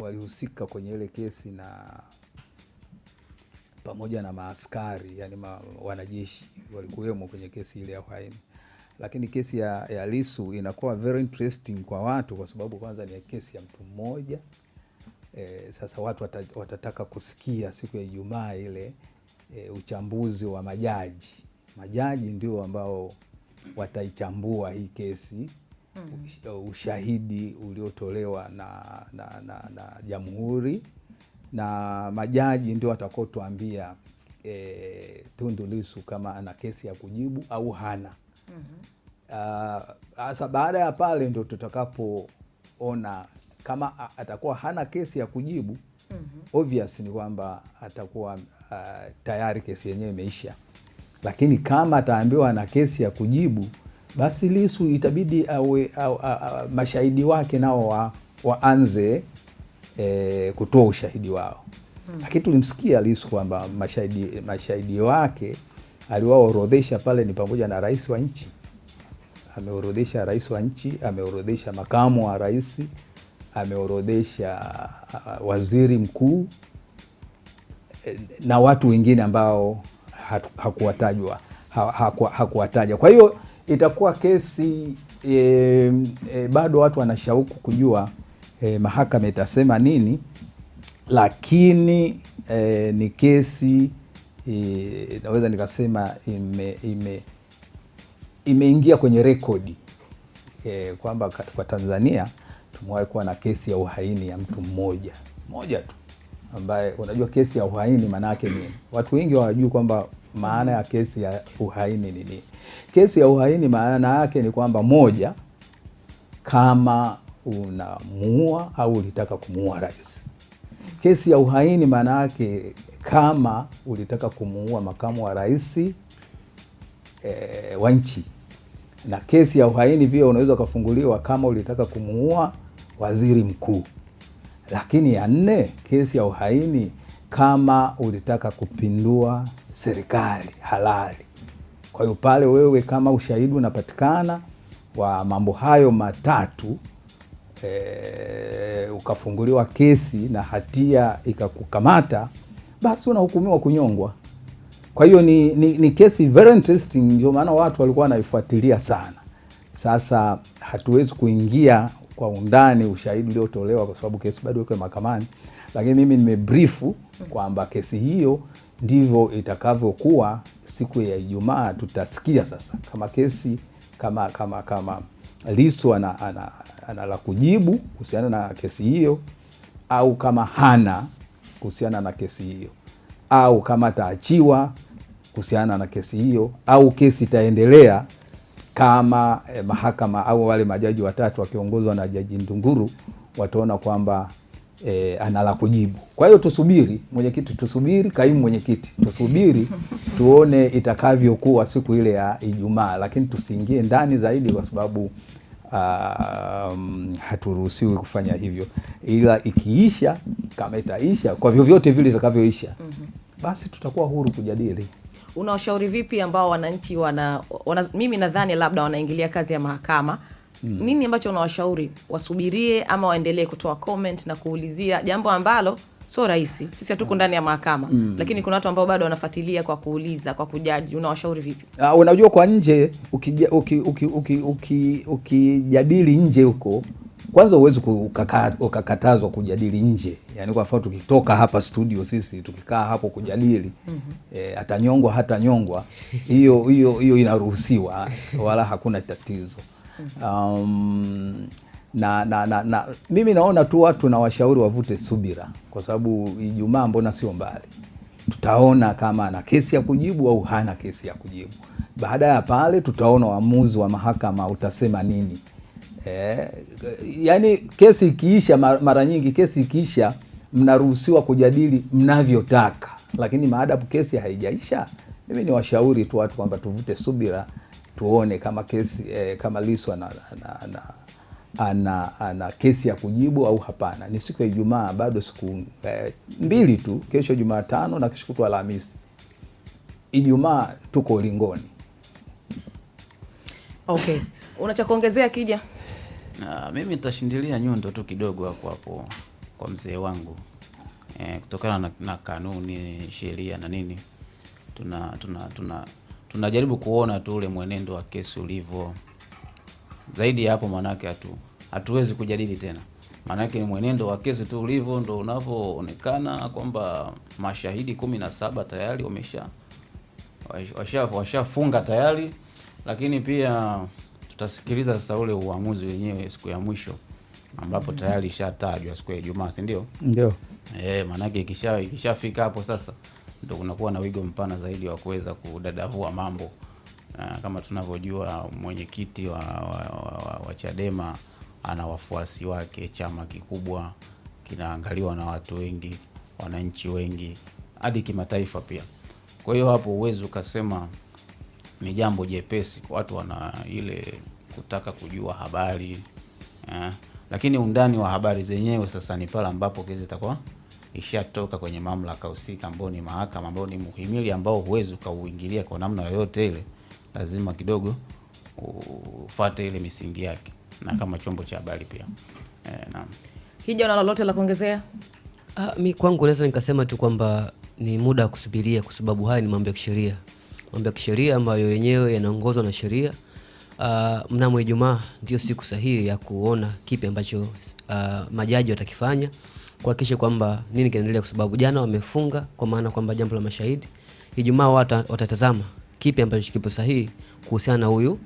walihusika kwenye ile kesi na pamoja na maaskari, yani wanajeshi walikuwemo kwenye kesi ile ya uhaini. Lakini kesi ya Lissu inakuwa very interesting kwa watu kwa sababu kwanza ni kesi ya mtu mmoja. Sasa watu watataka kusikia siku ya Ijumaa ile uchambuzi wa majaji. Majaji ndio ambao wataichambua hii kesi, ushahidi uliotolewa na jamhuri, na majaji ndio watakaotuambia Tundu Lissu kama ana kesi ya kujibu au hana. Sasa baada ya pale ndio tutakapoona kama atakuwa hana kesi ya kujibu. Obvious ni kwamba atakuwa tayari kesi yenyewe imeisha. Lakini kama ataambiwa ana kesi ya kujibu, basi Lissu itabidi mashahidi wake nao waanze kutoa ushahidi wao. Lakini tulimsikia Lissu kwamba mashahidi wake aliwaorodhesha pale ni pamoja na rais wa nchi. Ameorodhesha rais wa nchi, ameorodhesha makamu wa rais, ameorodhesha waziri mkuu na watu wengine ambao hakuwataja. Kwa hiyo itakuwa kesi bado watu wanashauku kujua mahakama itasema nini, lakini ni kesi naweza nikasema imeingia kwenye rekodi kwamba kwa Tanzania tumewahi kuwa na kesi ya uhaini ya mtu mmoja tu, ambaye unajua kesi ya uhaini maana yake nini? Watu wengi hawajui kwamba maana ya kesi ya uhaini ni nini. Kesi ya uhaini maana yake ni kwamba moja, kama unamuua au ulitaka kumuua rais. Kesi ya uhaini maana yake kama ulitaka kumuua makamu wa rais wa nchi. Na kesi ya uhaini pia unaweza kufunguliwa kama ulitaka kumuua waziri mkuu. Lakini ya nne, kesi ya uhaini kama ulitaka kupindua serikali halali. Kwa hiyo pale wewe kama ushahidi unapatikana wa mambo hayo matatu, ukafunguliwa kesi na hatia ikakukamata, basi unahukumiwa kunyongwa. Kwa hiyo ni kesi very interesting, ndio maana watu walikuwa wanaifuatilia sana. Sasa hatuwezi kuingia kwa undani ushahidi uliotolewa kwa sababu kesi bado iko mahakamani, lakini mimi nimebriefu kwamba kesi hiyo ndivyo itakavyokuwa siku ya Ijumaa. Tutasikia sasa kama kesi kama Lissu ana la kujibu kuhusiana na kesi hiyo, au kama hana kuhusiana na kesi hiyo, au kama ataachiwa kuhusiana na kesi hiyo, au kesi itaendelea kama mahakama au wale majaji watatu wakiongozwa na Jaji Ndunguru wataona kwamba ana la kujibu. Kwa hiyo tusubiri, mwenyekiti, tusubiri, kaimu mwenyekiti, tusubiri tuone itakavyokuwa siku ile ya Ijumaa, lakini tusiingie ndani zaidi kwa sababu haturuhusiwi kufanya hivyo. Ila ikiisha, kama itaisha kwa vyovyote vile itakavyoisha, basi tutakuwa huru kujadili. Unawashauri vipi ambao wananchi mimi nadhani labda wanaingilia kazi ya mahakama? Nini ambacho unawashauri? Wasubirie ama waendelee kutoa comment na kuulizia jambo ambalo sio rahisi? Sisi hatuko ndani ya mahakama, lakini kuna watu ambao bado wanafuatilia kwa kuuliza, kwa kujaji. Unawashauri vipi? Unajua kwa nje ukijadili nje huko, kwanza huwezi ukakatazwa kujadili nje. Yaani kwa mfano tukitoka hapa studio sisi tukikaa hapo kujadili atanyongwa hatanyongwa, hiyo inaruhusiwa, wala hakuna tatizo. Mimi naona tu watu na washauri wavute subira, kwa sababu Ijumaa mbona sio mbali. Tutaona kama ana kesi ya kujibu au hana kesi ya kujibu. Baada ya pale tutaona uamuzi wa mahakama utasema nini. Yani kesi ikiisha, mara nyingi kesi ikiisha mnaruhusiwa kujadili mnavyotaka, lakini maadamu kesi haijaisha, mimi ni washauri tu watu kwamba tuvute subira, tuone kama kesi kama Lissu ana kesi ya kujibu au hapana. Ni siku ya Ijumaa, bado siku mbili tu, kesho Jumatano na kesho kutwa Alhamisi. Ijumaa tuko ulingoni. Okay. Unacha kuongezea Kija? Mimi nitashindilia nyundo tu kidogo hapo. kwa mzee wangu. Kutokana na kanuni, sheria na nini, tunajaribu kuona tu ule mwenendo wa kesi ulivyo. Zaidi ya hapo manake hatuwezi kujadili tena. Manake ni mwenendo wa kesi tu ulivyo ndio unavyoonekana, kwamba mashahidi 17 tayari washafunga tayari, lakini pia tutasikiliza sasa ule uamuzi wenyewe siku ya mwisho, ambapo tayari ishatajwa siku ya Ijumaa, si ndio? Ndio. Manake ikishafika hapo sasa ndio kunakuwa na wigo mpana zaidi wa kuweza kudadavua mambo. Kama tunavyojua mwenyekiti wa Chadema ana wafuasi wake, chama kikubwa kinaangaliwa na watu wengi, wananchi wengi, hadi kimataifa pia. Kwa hiyo hapo uwezo ukasema ni jambo jepesi, watu wana ile kutaka kujua habari, lakini undani wa habari zenyewe sasa ni pale ambapo kesi itakuwa ishatoka kwenye mamlaka husika, ambao ni mahakama, ambao ni muhimili ambao huwezi ukauingilia kwa namna yoyote ile. Lazima kidogo ufuate ile misingi yake, na kama chombo cha habari pia. Naam. Hija, na lolote la kuongezea? Mimi kwangu naweza nikasema tu kwamba ni muda wa kusubiria, kwa sababu haya ni mambo ya kisheria. Mambo ya kisheria ambayo yenyewe yanaongozwa na sheria. Mnamo Ijumaa ndio siku sahihi ya kuona kipi ambacho majaji watakifanya, kuhakikisha kwamba nini kinaendelea, kwa sababu jana wamefunga, kwa maana kwamba jambo la mashahidi. Ijumaa watatazama kipi ambacho kipo sahihi kuhusiana na huyu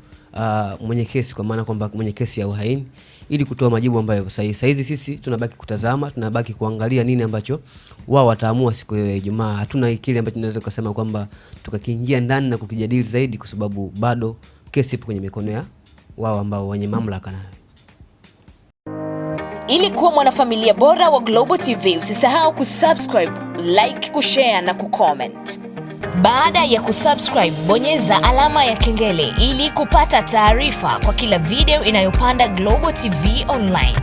mwenye kesi, kwa maana kwamba mwenye kesi ya uhaini, ili kutoa majibu ambayo sahihi. Saizi sisi tunabaki kutazama, tunabaki kuangalia nini ambacho wao wataamua siku ya Ijumaa. Hatuna kile ambacho tunaweza kusema kwamba tukakiingia ndani na kukijadili zaidi, kwa sababu bado kesi ipo kwenye mikono ya wao ambao wenye mamlaka nayo. Ili kuwa mwanafamilia bora wa Global TV, usisahau kusubscribe, like, kushare na kucomment. Baada ya kusubscribe, bonyeza alama ya kengele ili kupata taarifa kwa kila video inayopanda Global TV Online.